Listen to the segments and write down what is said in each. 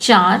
4,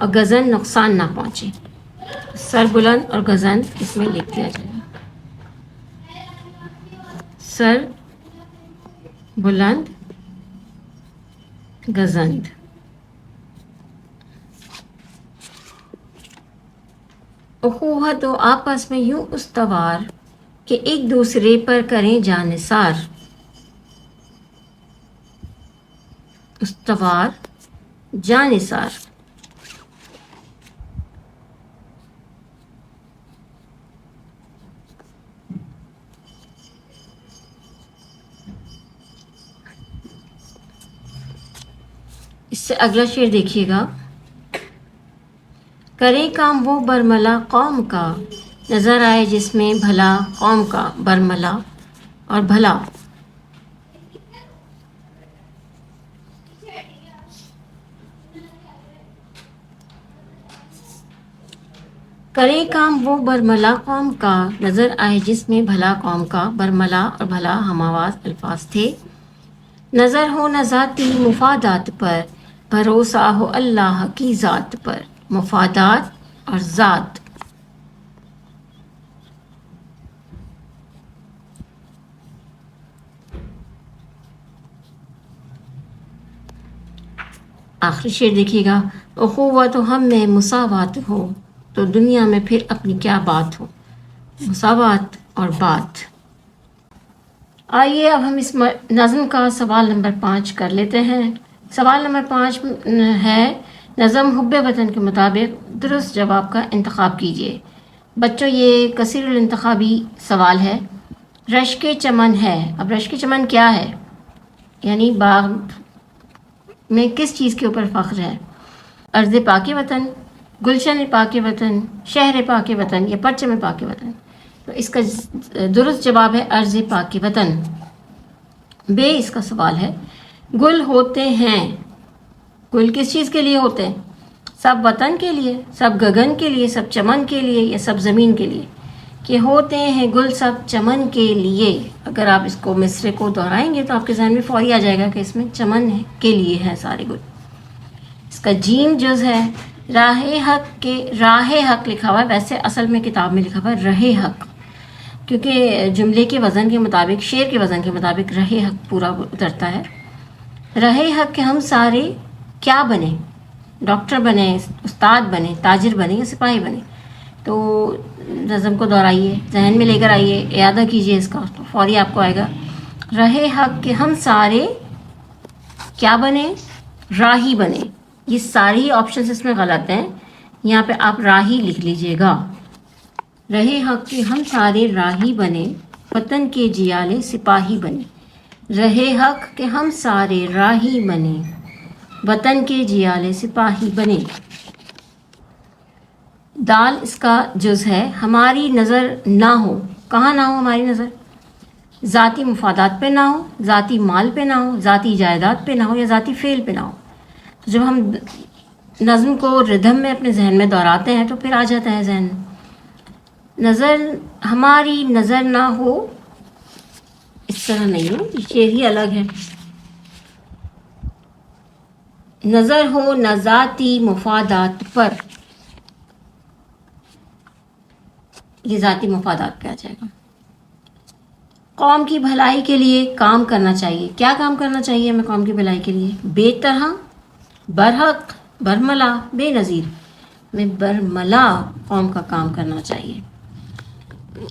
اور گزن نقصان نہ پہنچے. سر بلند اور گزند اس میں لکھ دیا جائے گا. سر بلند گزند. اخوت و آپس میں یوں استوار کہ ایک دوسرے پر کریں جانثار. استوار جانثار. اس سے اگلا شعر دیکھیے گا. کرے کام وہ برملا قوم کا، نظر آئے جس میں بھلا قوم کا. برملا اور بھلا. کرے کام وہ برملا قوم کا، نظر آئے جس میں بھلا قوم کا. برملا اور بھلا ہم آواز الفاظ تھے. نظر ہو نہ ذاتی مفادات پر، بھروسہ ہو اللہ کی ذات پر. مفادات اور ذات. آخری شعر دیکھیے گا. اخوت و ہم میں مساوات ہو، تو دنیا میں پھر اپنی کیا بات ہو. مساوات اور بات. آئیے اب ہم اس نظم کا سوال نمبر 5 کر لیتے ہیں. سوال نمبر 5 ہے نظم حب وطن کے مطابق درست جواب کا انتخاب کیجیے. بچوں یہ کثیر الانتخابی سوال ہے. رشک چمن ہے. اب رشک چمن کیا ہے؟ یعنی باغ میں کس چیز کے اوپر فخر ہے؟ ارض پاک وطن، گلشن پاک وطن، شہر پاک وطن یا پرچم پاک وطن. تو اس کا درست جواب ہے ارض پاک وطن. بے اس کا سوال ہے. گل ہوتے ہیں. گل کس چیز کے لیے ہوتے ہیں؟ سب وطن کے لیے، سب گگن کے لیے، سب چمن کے لیے یا سب زمین کے لیے؟ کہ ہوتے ہیں گل سب چمن کے لیے. اگر آپ اس کو مصرے کو دہرائیں گے تو آپ کے ذہن میں فوری آ جائے گا کہ اس میں چمن کے لیے ہیں سارے گل. اس کا جیم جز ہے راہ حق کے. راہ حق لکھا ہوا ہے، ویسے اصل میں کتاب میں لکھا ہوا ہے رہ حق، کیونکہ جملے کے وزن کے مطابق، شعر کے وزن کے مطابق رہ حق پورا اترتا ہے. رہ حق کہ ہم سارے کیا بنے؟ ڈاکٹر بنے، استاد بنے، تاجر بنے یا سپاہی بنے. تو نظم کو دہرائیے، ذہن میں لے کر آئیے، اعادہ کیجیے اس کا، تو فوری آپ کو آئے گا. رہے حق کہ ہم سارے کیا بنے؟ راہی بنے. یہ ساری آپشنز اس میں غلط ہیں، یہاں پہ آپ راہی لکھ لیجئے گا. رہے حق کہ ہم سارے راہی بنے، وطن کے جیالے سپاہی بنے. رہے حق کہ ہم سارے راہی بنے، وطن کے جیالے سپاہی بنے. دال اس کا جز ہے ہماری نظر نہ ہو. کہاں نہ ہو ہماری نظر؟ ذاتی مفادات پہ نہ ہو، ذاتی مال پہ نہ ہو، ذاتی جائیداد پہ نہ ہو یا ذاتی فعل پہ نہ ہو. تو جب ہم نظم کو ردھم میں اپنے ذہن میں دہراتے ہیں تو پھر آ جاتا ہے ذہن. نظر ہماری نظر نہ ہو، اس طرح نہیں ہے، یہ شعر ہی الگ ہے. نظر ہو نہ ذاتی مفادات پر، یہ ذاتی مفادات پہ آ جائے گا. قوم کی بھلائی کے لیے کام کرنا چاہیے. کیا کام کرنا چاہیے ہمیں قوم کی بھلائی کے لیے؟ بے طرح، برحق، برملا، بے نظیر. میں برملا قوم کا کام کرنا چاہیے.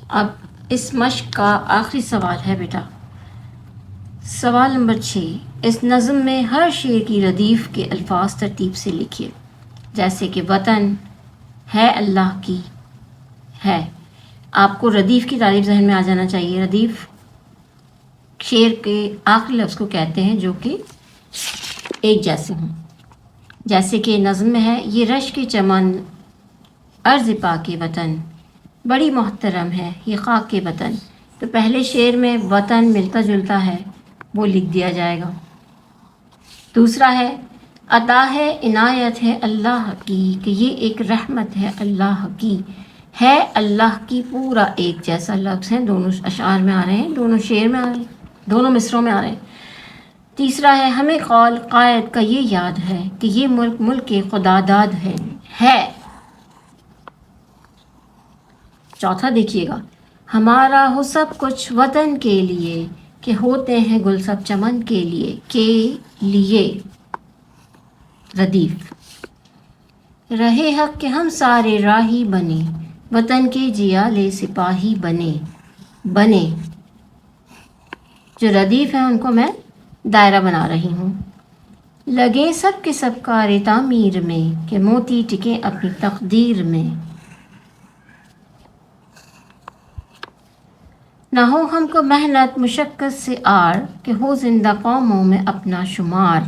اب اس مشق کا آخری سوال ہے بیٹا، سوال نمبر 6. اس نظم میں ہر شعر کی ردیف کے الفاظ ترتیب سے لکھیے. جیسے کہ وطن ہے اللہ کی ہے، آپ کو ردیف کی تعریف ذہن میں آ جانا چاہیے. ردیف شعر کے آخری لفظ کو کہتے ہیں جو کہ ایک جیسے ہوں. جیسے کہ نظم میں ہے یہ رشک چمن ارض پاک وطن، بڑی محترم ہے یہ خاک کے وطن. تو پہلے شعر میں وطن ملتا جلتا ہے، وہ لکھ دیا جائے گا. دوسرا ہے عطا ہے عنایت ہے اللہ کی، کہ یہ ایک رحمت ہے اللہ کی. ہے اللہ کی پورا ایک جیسا لفظ ہے، دونوں اشعار میں آ رہے ہیں، دونوں شعر میں آ رہے ہیں، دونوں مصروں میں آ رہے ہیں. تیسرا ہے ہمیں قول قائد کا یہ یاد ہے کہ یہ ملک ملک خدا داد ہے. ہے. چوتھا دیکھیے گا، ہمارا ہو سب کچھ وطن کے لیے، کہ ہوتے ہیں گل سب چمن کے لیے. ردیف. رہے حق کہ ہم سارے راہی بنے، وطن کے جیالے سپاہی بنے. جو ردیف ہیں ان کو میں دائرہ بنا رہی ہوں. لگے سب کے سب کار تعمیر میں، کہ موتی ٹکے اپنی تقدیر میں. نہ ہو ہم کو محنت مشقت سے آر، کہ ہو زندہ قوموں میں اپنا شمار.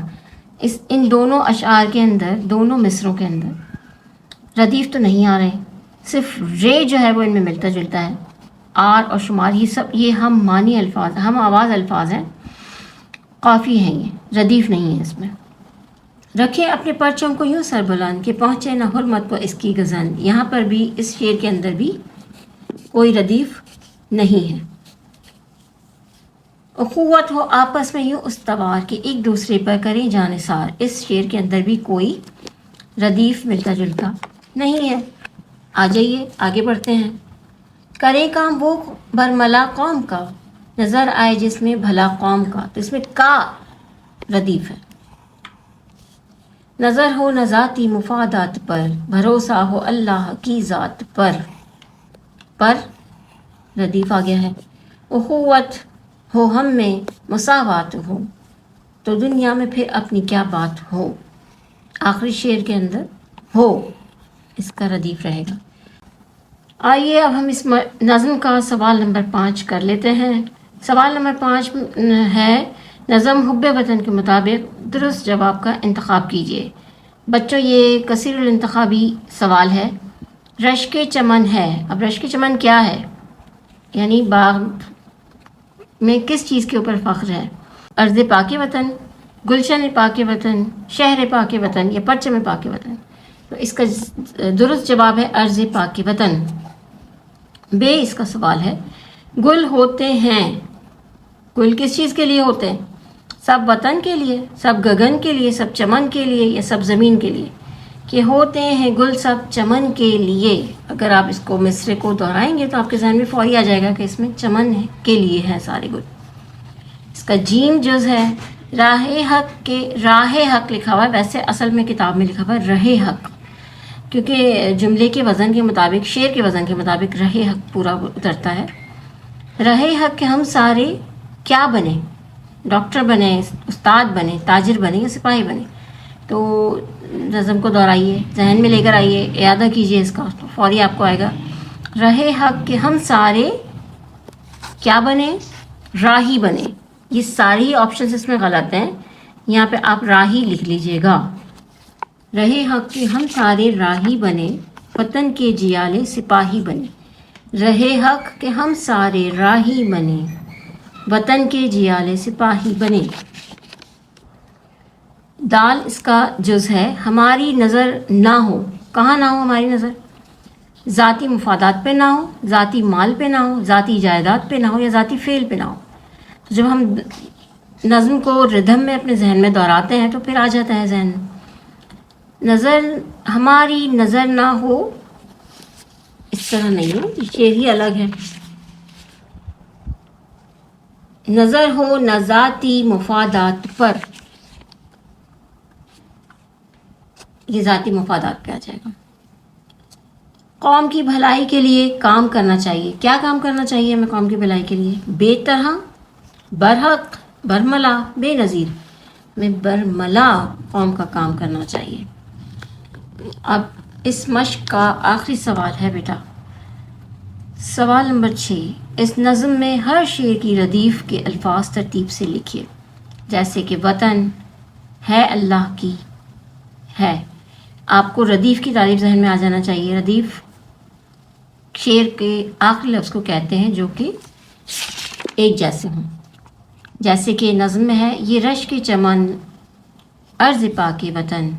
ان دونوں اشعار کے اندر، دونوں مصروں کے اندر ردیف تو نہیں آ رہے، صرف رے جو ہے وہ ان میں ملتا جلتا ہے. آر اور شمار یہ ہم معنی الفاظ، ہم آواز الفاظ ہیں، قافی ہیں، یہ ردیف نہیں ہے اس میں. رکھے اپنے پرچم کو یوں سر بلند، کہ پہنچے نہ حرمت کو اس کی گزند. یہاں پر بھی اس شعر کے اندر بھی کوئی ردیف نہیں ہے. اخوت ہو آپس میں یوں استوار، کہ ایک دوسرے پر کریں جانثار. اس شعر کے اندر بھی کوئی ردیف ملتا جلتا نہیں ہے. آ جائیے آگے بڑھتے ہیں. کرے کام وہ برملا قوم کا، نظر آئے جس میں بھلا قوم کا. تو اس میں کا ردیف ہے. نظر ہو نہ ذاتی مفادات پر، بھروسہ ہو اللہ کی ذات پر ردیف آ گیا ہے. اخوت ہو ہم میں مساوات ہو، تو دنیا میں پھر اپنی کیا بات ہو. آخری شعر کے اندر ہو اس کا ردیف رہے گا. آئیے اب ہم اس نظم کا سوال نمبر 5 کر لیتے ہیں. سوال نمبر 5 ہے، نظم حب وطن کے مطابق درست جواب کا انتخاب کیجیے. بچوں یہ کثیر الانتخابی سوال ہے. رشک چمن ہے. اب رشک چمن کیا ہے؟ یعنی باغ میں کس چیز کے اوپر فخر ہے؟ ارض پاک وطن، گلشن پاک وطن، شہر پاک وطن، یا پرچم پاک وطن. تو اس کا درست جواب ہے ارض پاک وطن. بے اس کا سوال ہے، گل ہوتے ہیں، گل کس چیز کے لیے ہوتے ہیں؟ سب وطن کے لیے، سب گگن کے لیے، سب چمن کے لیے، یا سب زمین کے لیے. کہ ہوتے ہیں گل سب چمن کے لیے. اگر آپ اس کو مصرے کو دہرائیں گے تو آپ کے ذہن میں فوری آ جائے گا کہ اس میں چمن کے لیے ہیں سارے گل. اس کا جیم جز ہے راہ حق کے، راہ حق لکھا ہوا ہے، ویسے اصل میں کتاب میں لکھا ہوا ہے رہ حق، کیونکہ جملے کے وزن کے مطابق، شعر کے وزن کے مطابق رہ حق پورا اترتا ہے. رہ حق کہ ہم سارے کیا بنے؟ ڈاکٹر بنے، استاد بنے، تاجر بنے، یا سپاہی بنے. تو نظم کو دہرائیے، ذہن میں لے کر آئیے، اعادہ کیجیے اس کا، تو فوری آپ کو آئے گا. رہ حق کہ ہم سارے کیا بنے؟ راہی بنے. یہ ساری آپشنز اس میں غلط ہیں، یہاں پہ آپ راہی لکھ لیجئے گا. رہے حق کہ ہم سارے راہی بنے، وطن کے جیالے سپاہی بنے. رہے حق کہ ہم سارے راہی بنے، وطن کے جیالے سپاہی بنے. دال اس کا جز ہے، ہماری نظر نہ ہو. کہاں نہ ہو ہماری نظر؟ ذاتی مفادات پہ نہ ہو، ذاتی مال پہ نہ ہو، ذاتی جائیداد پہ نہ ہو، یا ذاتی فعل پہ نہ ہو. جب ہم نظم کو ردھم میں اپنے ذہن میں دہراتے ہیں تو پھر آ جاتا ہے ذہن میں. نظر، ہماری نظر نہ ہو، اس طرح نہیں ہے، شعر ہی الگ ہے. نظر ہو نہ ذاتی مفادات پر، یہ ذاتی مفادات پہ آ جائے گا. قوم کی بھلائی کے لیے کام کرنا چاہیے. کیا کام کرنا چاہیے ہمیں قوم کی بھلائی کے لیے؟ بے طرح، برحق، برملا، بے نظیر. میں برملا قوم کا کام کرنا چاہیے. اب اس مشق کا آخری سوال ہے بیٹا، سوال نمبر 6. اس نظم میں ہر شعر کی ردیف کے الفاظ ترتیب سے لکھیے. جیسے کہ وطن ہے اللہ کی ہے، آپ کو ردیف کی تعریف ذہن میں آ جانا چاہیے. ردیف شعر کے آخری لفظ کو کہتے ہیں جو کہ ایک جیسے ہوں. جیسے کہ نظم میں ہے، یہ رشک چمن ارض پاک وطن،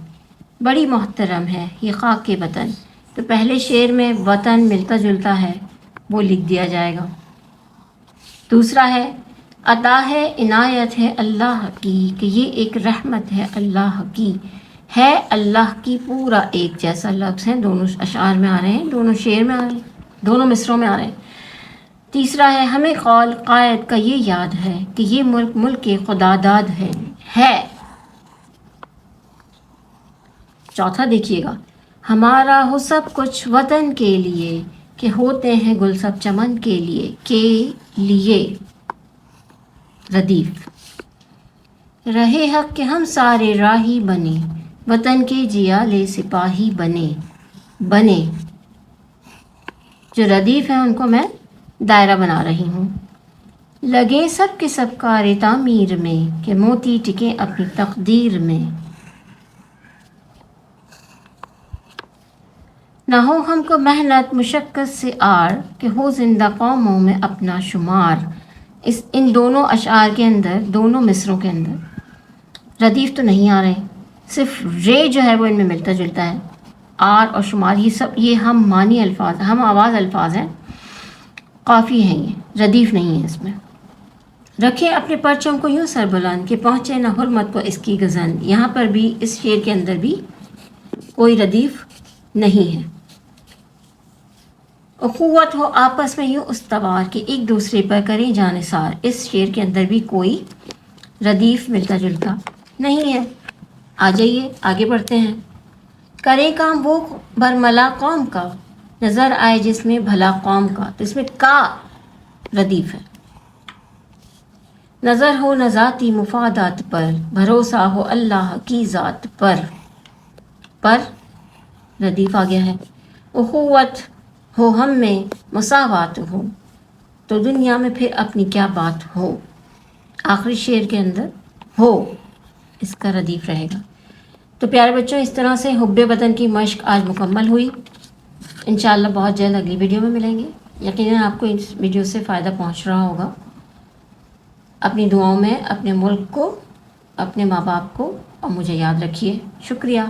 بڑی محترم ہے یہ خاک کے وطن. تو پہلے شعر میں وطن ملتا جلتا ہے، وہ لکھ دیا جائے گا. دوسرا ہے، عطا ہے عنایت ہے اللہ کی، کہ یہ ایک رحمت ہے اللہ کی. ہے اللہ کی پورا ایک جیسا لفظ ہے، دونوں اشعار میں آ رہے ہیں، دونوں شعر میں آ رہے ہیں، دونوں مصروں میں آ رہے ہیں۔ تیسرا ہے ہمیں قول قائد کا یہ یاد ہے کہ یہ ملک ملک خدا داد ہے۔ چوتھا دیکھیے گا، ہمارا ہو سب کچھ وطن کے لیے، کہ ہوتے ہیں گل سب چمن کے لیے ردیف۔ رہے حق کہ ہم سارے راہی بنے، وطن کے جیالے سپاہی بنے۔ جو ردیف ہیں ان کو میں دائرہ بنا رہی ہوں۔ لگے سب کے سب کار تعمیر میں، کہ موتی ٹکے اپنی تقدیر میں۔ نہ ہو ہم کو محنت مشقت سے آر، کہ ہو زندہ قوموں میں اپنا شمار۔ ان دونوں اشعار کے اندر، دونوں مصروں کے اندر ردیف تو نہیں آ رہے، صرف رے جو ہے وہ ان میں ملتا جلتا ہے، آر اور شمار یہ ہم معنی الفاظ، ہم آواز الفاظ ہیں، قافی ہیں، یہ ردیف نہیں ہے اس میں۔ رکھے اپنے پرچم کو یوں سر بلند، کہ پہنچے نہ حرمت کو اس کی گزن۔ یہاں پر بھی اس شعر کے اندر بھی کوئی ردیف نہیں ہے۔ اخوت ہو آپس میں یوں استوار، کہ ایک دوسرے پر کریں جانثار۔ اس شعر کے اندر بھی کوئی ردیف ملتا جلتا نہیں ہے۔ آ جائیے آگے بڑھتے ہیں۔ کرے کام وہ برملا قوم کا، نظر آئے جس میں بھلا قوم کا۔ تو اس میں کا ردیف ہے۔ نظر ہو نہ ذاتی مفادات پر، بھروسہ ہو اللہ کی ذات پر ردیف آ گیا ہے۔ اخوت ہو ہم میں مساوات ہو، تو دنیا میں پھر اپنی کیا بات ہو۔ آخری شعر کے اندر ہو اس کا ردیف رہے گا۔ تو پیارے بچوں، اس طرح سے حب وطن کی مشق آج مکمل ہوئی۔ انشاءاللہ بہت جلد اگلی ویڈیو میں ملیں گے۔ یقیناً آپ کو اس ویڈیو سے فائدہ پہنچ رہا ہوگا۔ اپنی دعاؤں میں اپنے ملک کو، اپنے ماں باپ کو اور مجھے یاد رکھیے۔ شکریہ۔